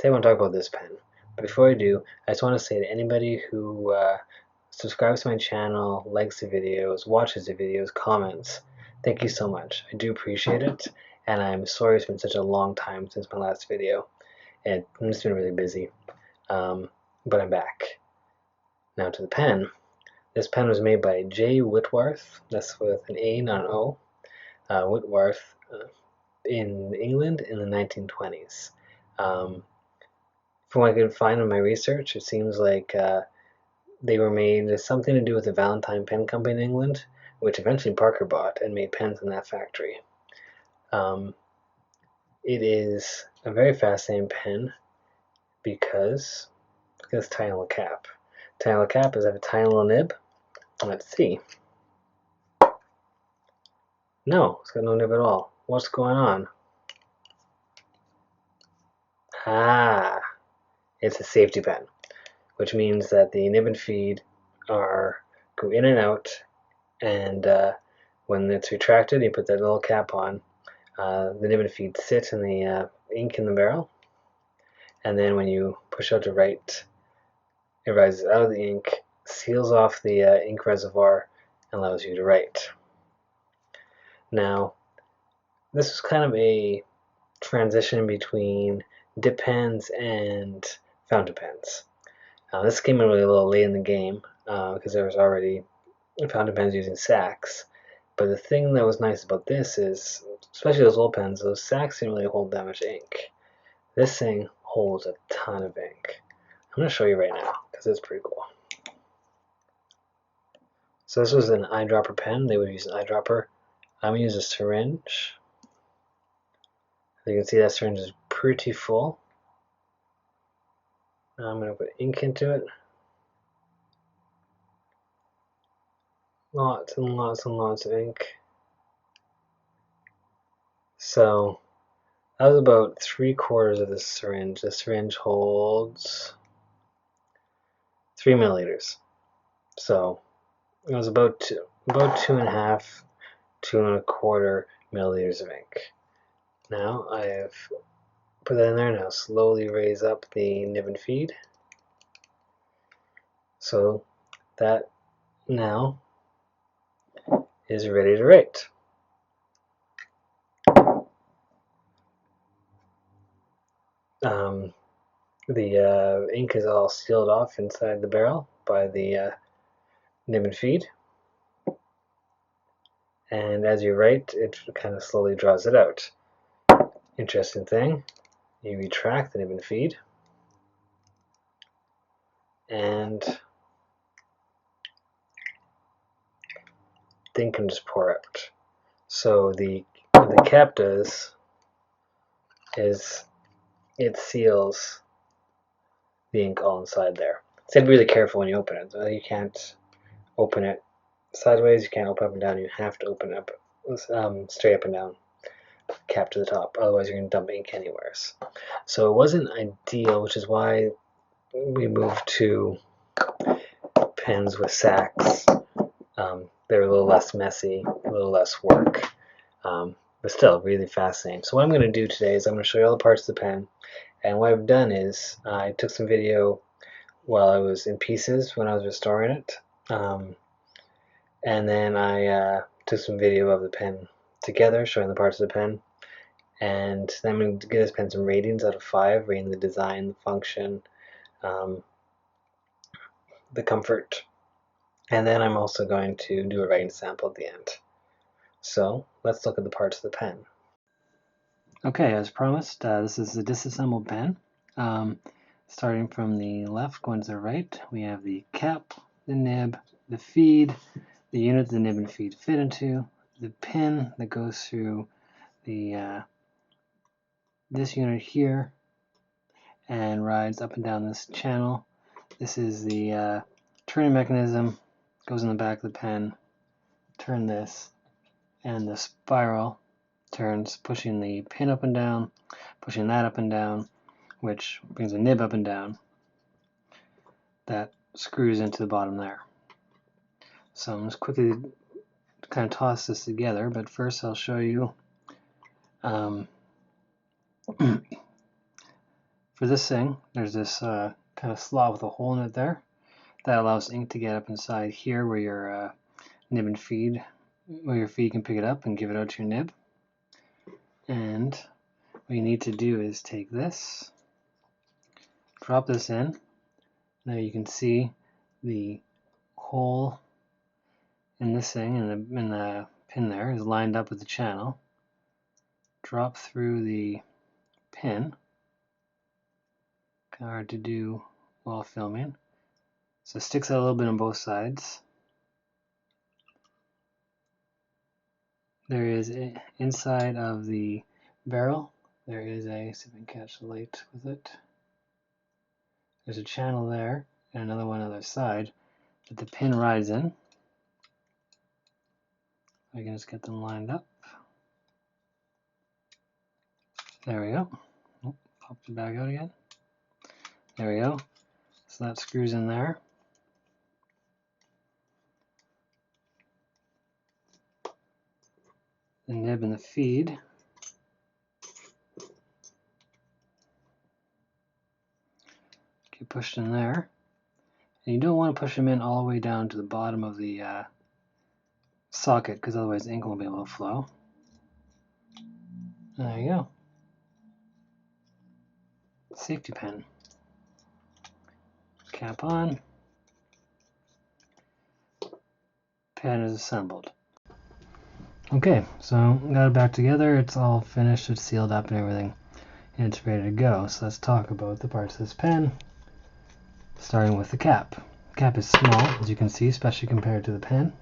Today I want to talk about this pen. But before I do, I just want to say to anybody who subscribes to my channel, likes the videos, watches the videos, comments, thank you so much. I do appreciate it, and I'm sorry it's been such a long time since my last video. And I've just been really busy, but I'm back. Now to the pen. This pen was made by J. Whytwarth, that's with an A, not an O, Whytwarth, in England in the 1920s. From what I could find in my research, it seems like they were made something to do with the Valentine Pen Company in England, which eventually Parker bought and made pens in that factory. It is a very fascinating pen because look at this tiny little cap. Tiny little cap is have a tiny little nib. Let's see. No, it's got no nib at all. What's going on? Ah, it's a safety pen, which means that the nib and feed go in and out, and when it's retracted, you put that little cap on. The nib and feed sit in the ink in the barrel, and then when you push out to write, it rises out of the ink, seals off the ink reservoir, and allows you to write. Now, this was kind of a transition between dip pens and fountain pens. This came in really a little late in the game because there was already fountain pens using sacks. But the thing that was nice about this is, especially those old pens, those sacks didn't really hold that much ink. This thing holds a ton of ink. I'm going to show you right now because it's pretty cool. So this was an eyedropper pen. They would use an eyedropper. I'm going to use a syringe. As you can see, that syringe is pretty full. Now I'm going to put ink into it. Lots and lots and lots of ink. So that was about 3/4 of the syringe. The syringe holds 3 milliliters. So it was about 2.5, 2.25 milliliters of ink. Now I have put that in there. Now slowly raise up the nib and feed. So that now is ready to write. The ink is all sealed off inside the barrel by the nib and feed, and as you write, it kind of slowly draws it out. Interesting thing, you retract the nib and feed, and the ink can just pour out. So what the cap does is it seals the ink all inside there. So be really careful when you open it. You can't open it sideways, you can't open up and down, you have to open it up straight up and down, cap to the top, otherwise you're going to dump ink anywhere. So it wasn't ideal, which is why we moved to pens with sacks. They're a little less messy, a little less work, but still really fascinating. So what I'm going to do today is I'm going to show you all the parts of the pen, and what I've done is I took some video while I was in pieces when I was restoring it, and then I took some video of the pen together, showing the parts of the pen, and then I'm going to give this pen some ratings out of 5, rating the design, the function, the comfort, and then I'm also going to do a writing sample at the end. So let's look at the parts of the pen. Okay, as promised, this is the disassembled pen. Starting from the left, going to the right, we have the cap, the nib, the feed, the unit the nib and feed fit into, the pin that goes through the this unit here and rides up and down this channel. This is the turning mechanism, goes in the back of the pen. Turn this, and the spiral turns, pushing the pin up and down, pushing that up and down, which brings the nib up and down. That screws into the bottom there. So I'm just quickly kind of toss this together, but first I'll show you for For this thing, there's this kind of slot with a hole in it there that allows ink to get up inside here where your nib and feed, where your feed can pick it up and give it out to your nib. And what you need to do is take this, drop this in. Now you can see the hole in this thing in the pin there is lined up with the channel. Drop through the pin. Kind of hard to do while filming. So it sticks out a little bit on both sides. There is inside of the barrel, there is a, see if I can catch the light with it. There's a channel there and another one on the other side that the pin rides in. I can just get them lined up. There we go. Oh, popped it back out again. There we go. So that screws in there. The nib and the feed. Get pushed in there. And you don't want to push them in all the way down to the bottom of the socket, because otherwise ink won't be able to flow. There you go. Safety pin. Cap on. Pen is assembled. Okay, so got it back together. It's all finished. It's sealed up and everything, and it's ready to go. So let's talk about the parts of this pen. Starting with the cap. The cap is small, as you can see, especially compared to the pen.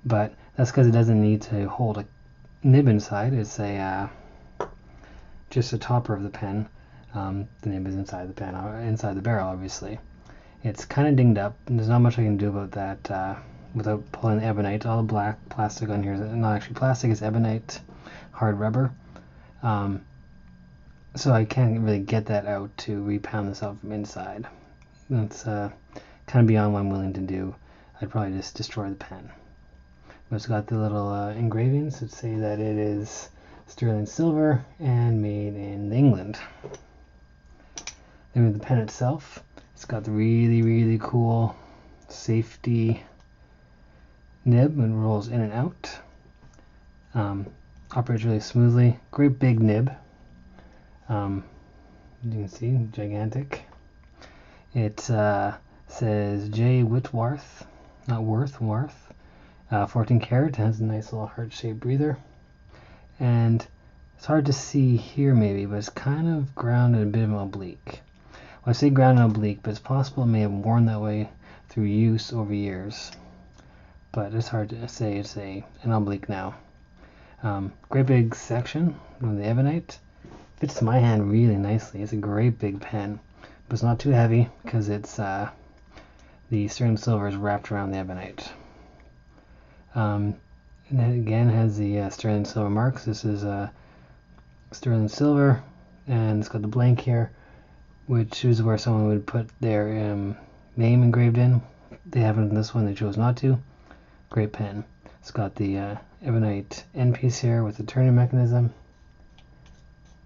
But that's because it doesn't need to hold a nib inside. It's a just the topper of the pen. The nib is inside the pen, inside the barrel, obviously. It's kind of dinged up, and there's not much I can do about that without pulling the ebonite. All the black plastic on here is not actually plastic, it's ebonite, hard rubber. So I can't really get that out to repound this out from inside. That's kind of beyond what I'm willing to do. I'd probably just destroy the pen. But it's got the little engravings that say that it is sterling silver and made in England. Then with the pen itself, it's got the really cool safety nib and rolls in and out. Operates really smoothly. Great big nib. You can see, gigantic. It says J. Whytwarth, not Worth. 14 karat. It has a nice little heart-shaped breather. And it's hard to see here maybe, but it's kind of grounded a bit of an oblique. Well, I say grounded oblique, but it's possible it may have worn that way through use over years. But it's hard to say it's an oblique now. Great big section of the ebonite. Fits my hand really nicely. It's a great big pen, but it's not too heavy because it's the sterling silver is wrapped around the ebonite. And it again has the sterling silver marks. This is sterling silver, and it's got the blank here, which is where someone would put their name engraved in. They haven't in this one, they chose not to. Great pen. It's got the ebonite end piece here with the turning mechanism.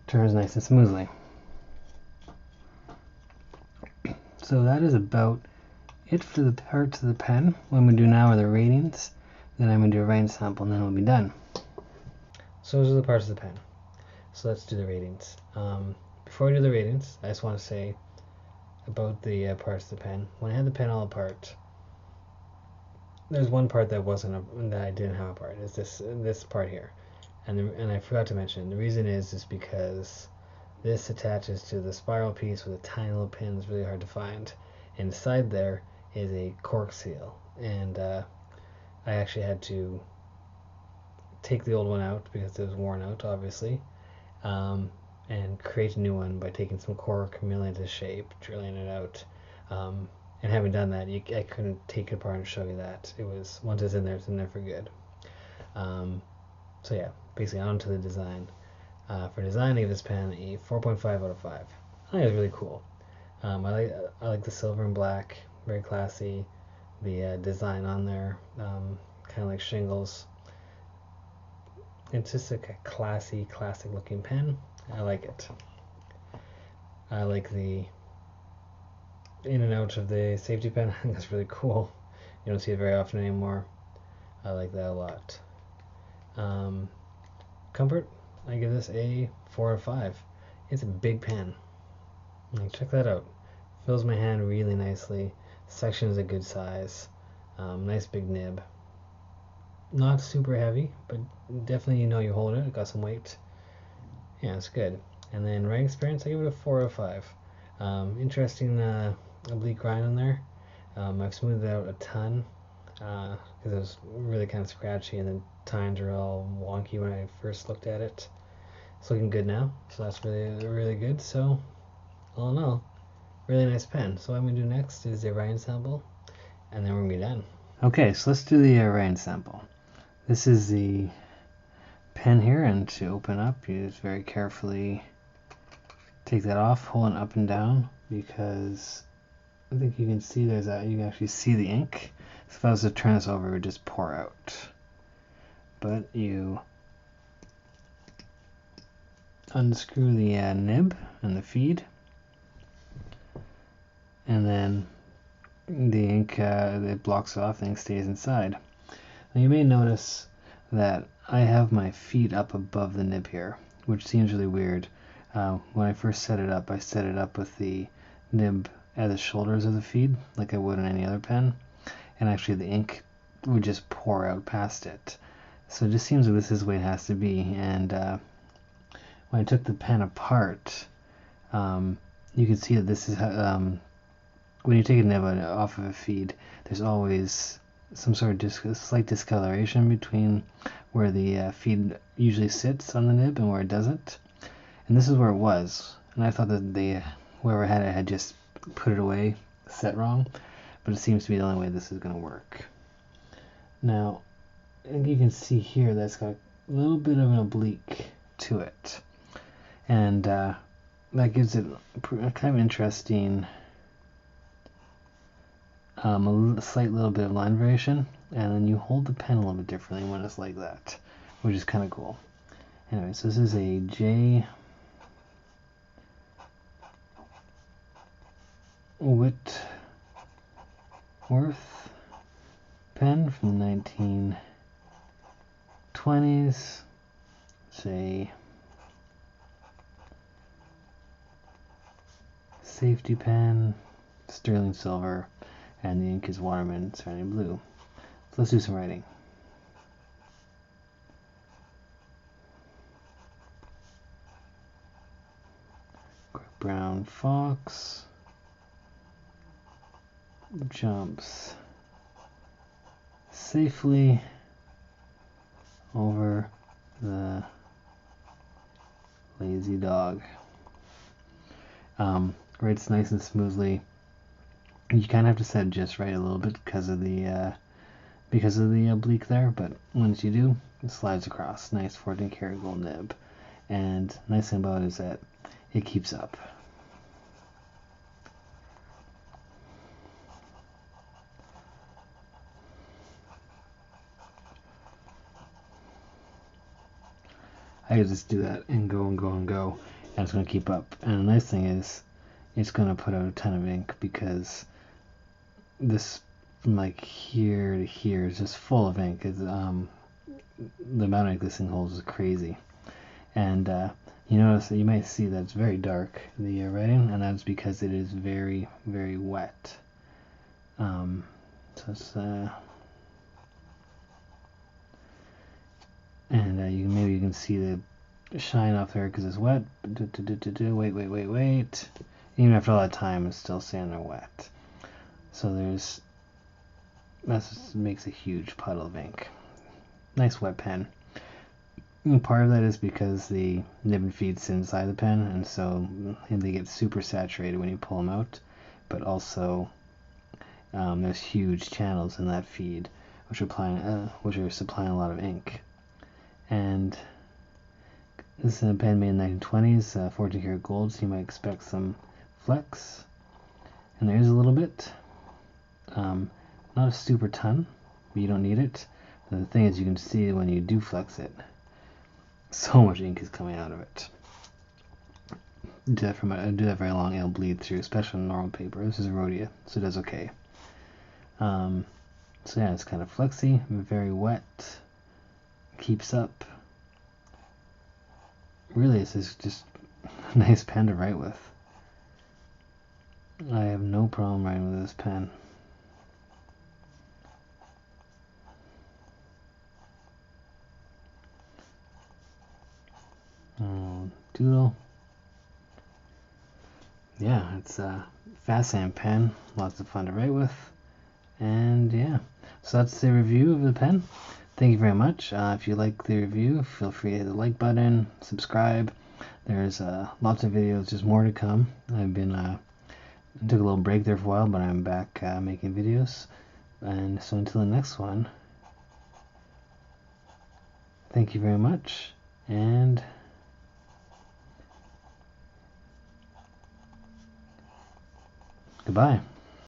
Turns nice and smoothly. So that is about it for the parts of the pen. What I'm going to do now are the ratings. Then I'm going to do a writing sample and then we'll be done. So those are the parts of the pen. So let's do the ratings. Before I do the ratings, I just want to say about the parts of the pen. When I had the pen all apart, there's one part that I didn't have apart. It's this part here, and I forgot to mention the reason is because this attaches to the spiral piece with a tiny little pin that's really hard to find. And inside there is a cork seal, and I actually had to take the old one out because it was worn out, obviously, and create a new one by taking some cork, milling it to shape, drilling it out. And having done that, I couldn't take it apart and show you that. It was, once it's in there for good. So yeah, basically on to the design. For design, I gave this pen a 4.5 out of 5. I think it's really cool. I like the silver and black, very classy. The design on there, kind of like shingles. It's just like a classic looking pen. I like it. I like the in and out of the safety pen. I think that's really cool. You don't see it very often anymore. I like that a lot. Comfort, I give this a 4 out of 5. It's a big pen. Like, check that out. Fills my hand really nicely. Section is a good size. Nice big nib. Not super heavy, but definitely you know you hold it. It got some weight. Yeah, it's good. And then writing experience, I give it a 4 out of 5. Interesting oblique grind on there. I've smoothed it out a ton because it was really kind of scratchy, and the tines are all wonky when I first looked at it. It's looking good now, so that's really good. So all in all, really nice pen. So what I'm going to do next is a writing sample, and then we're going to be done. Okay, so let's do the writing sample. This is the pen here, and to open up, you just very carefully take that off, hold it up and down, because I think you can see you can actually see the ink. So if I was to turn this over, it would just pour out. But you unscrew the nib and the feed, and then the ink it blocks off, the ink stays inside. Now you may notice that I have my feet up above the nib here, which seems really weird. When I first set it up, I set it up with the nib at the shoulders of the feed, like I would on any other pen, and actually the ink would just pour out past it. So it just seems like this is the way it has to be. And when I took the pen apart, you can see that this is when you take a nib off of a feed, there's always some sort of slight discoloration between where the feed usually sits on the nib and where it doesn't. And this is where it was. And I thought that whoever had it had just put it away, set wrong. But it seems to be the only way this is going to work. Now, I think you can see here that's got a little bit of an oblique to it. And that gives it a kind of interesting, a slight little bit of line variation. And then you hold the pen a little bit differently when it's like that, which is kind of cool. Anyway, so this is a Whytworth pen from the 1920s. It's a safety pen, sterling silver, and the ink is Waterman Serenity Blue. So let's do some writing. Quick brown fox jumps safely over the lazy dog. Writes nice and smoothly. You kind of have to set it just right a little bit because of the oblique there, but once you do, it slides across. Nice 14 karat gold nib, and nice thing about it is that it keeps up. I could just do that and go and go and go, and it's going to keep up. And the nice thing is, it's going to put out a ton of ink because this, from like here to here, is just full of ink. It's, the amount of ink this thing holds is crazy. And you notice that you might see that it's very dark, the writing, and that's because it is very, very wet. So it's and maybe you can see the shine off there because it's wet. Wait. Even after all that time, it's still staying there wet. So that makes a huge puddle of ink. Nice wet pen. And part of that is because the nib and feed sit inside the pen, and so they get super saturated when you pull them out. But also, there's huge channels in that feed, which are supplying a lot of ink. And this is a pen made in the 1920s, 14 karat gold, so you might expect some flex. And there is a little bit. Not a super ton, but you don't need it. But the thing is, you can see when you do flex it, so much ink is coming out of it. do that very long, it'll bleed through, especially on normal paper. This is Rhodia, so it does okay. So yeah, it's kind of flexy, very wet, keeps up. Really, this is just a nice pen to write with. I have no problem writing with this pen. Doodle. Yeah, it's a fascinating pen, lots of fun to write with. And yeah, so that's the review of the pen. Thank you very much. If you like the review, feel free to hit the like button, subscribe. There's lots of videos, there's more to come. I've been took a little break there for a while, but I'm back making videos. And so until the next one, thank you very much, and goodbye.